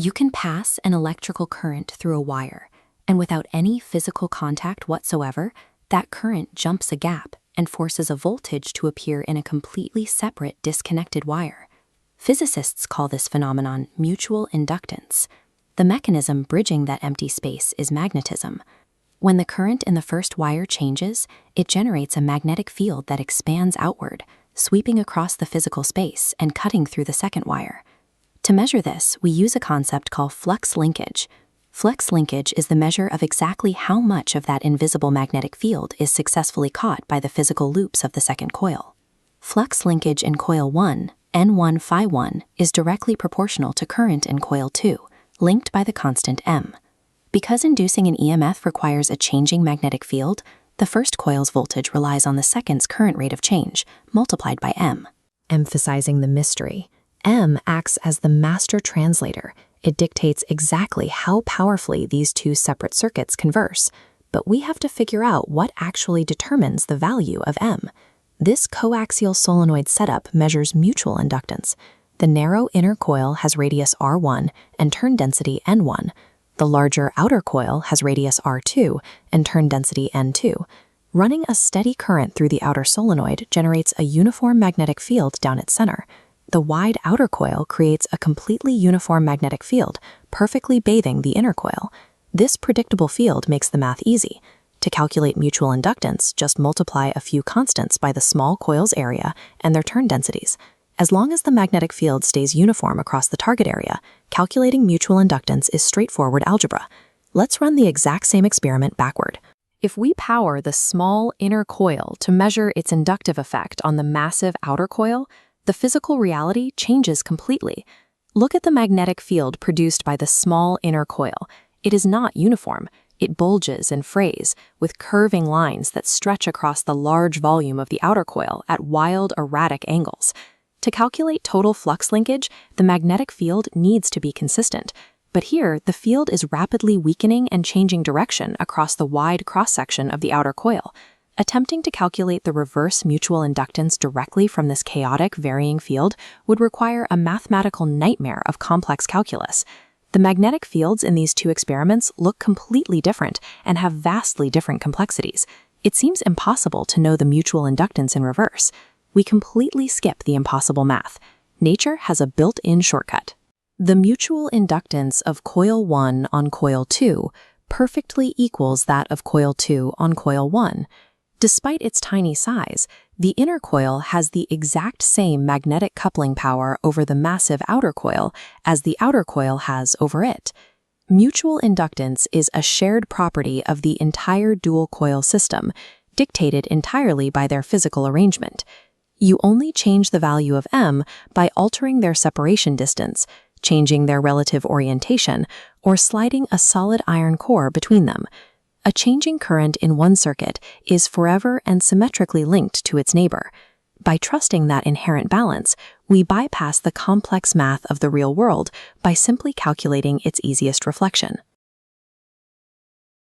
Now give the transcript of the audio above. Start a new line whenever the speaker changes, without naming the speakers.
You can pass an electrical current through a wire, and without any physical contact whatsoever, that current jumps a gap and forces a voltage to appear in a completely separate, disconnected wire. Physicists call this phenomenon mutual inductance. The mechanism bridging that empty space is magnetism. When the current in the first wire changes, it generates a magnetic field that expands outward, sweeping across the physical space and cutting through the second wire. To measure this, we use a concept called flux linkage. Flux linkage is the measure of exactly how much of that invisible magnetic field is successfully caught by the physical loops of the second coil. Flux linkage in coil 1, N1 phi 1, is directly proportional to current in coil 2, linked by the constant m. Because inducing an EMF requires a changing magnetic field, the first coil's voltage relies on the second's current rate of change, multiplied by m. Emphasizing the mystery, m acts as the master translator. It dictates exactly how powerfully these two separate circuits converse, but we have to figure out what actually determines the value of m. This coaxial solenoid setup measures mutual inductance. The narrow inner coil has radius R1 and turn density N1. The larger outer coil has radius R2 and turn density N2. Running a steady current through the outer solenoid generates a uniform magnetic field down its center. The wide outer coil creates a completely uniform magnetic field, perfectly bathing the inner coil. This predictable field makes the math easy. To calculate mutual inductance, just multiply a few constants by the small coil's area and their turn densities. As long as the magnetic field stays uniform across the target area, calculating mutual inductance is straightforward algebra. Let's run the exact same experiment backward. If we power the small inner coil to measure its inductive effect on the massive outer coil, the physical reality changes completely. Look at the magnetic field produced by the small inner coil. It is not uniform. It bulges and frays, with curving lines that stretch across the large volume of the outer coil at wild, erratic angles. To calculate total flux linkage, the magnetic field needs to be consistent. But here, the field is rapidly weakening and changing direction across the wide cross-section of the outer coil. Attempting to calculate the reverse mutual inductance directly from this chaotic, varying field would require a mathematical nightmare of complex calculus. The magnetic fields in these two experiments look completely different and have vastly different complexities. It seems impossible to know the mutual inductance in reverse. We completely skip the impossible math. Nature has a built-in shortcut. The mutual inductance of coil 1 on coil 2 perfectly equals that of coil 2 on coil 1. Despite its tiny size, the inner coil has the exact same magnetic coupling power over the massive outer coil as the outer coil has over it. Mutual inductance is a shared property of the entire dual coil system, dictated entirely by their physical arrangement. You only change the value of m by altering their separation distance, changing their relative orientation, or sliding a solid iron core between them. A changing current in one circuit is forever and symmetrically linked to its neighbor. By trusting that inherent balance, we bypass the complex math of the real world by simply calculating its easiest reflection.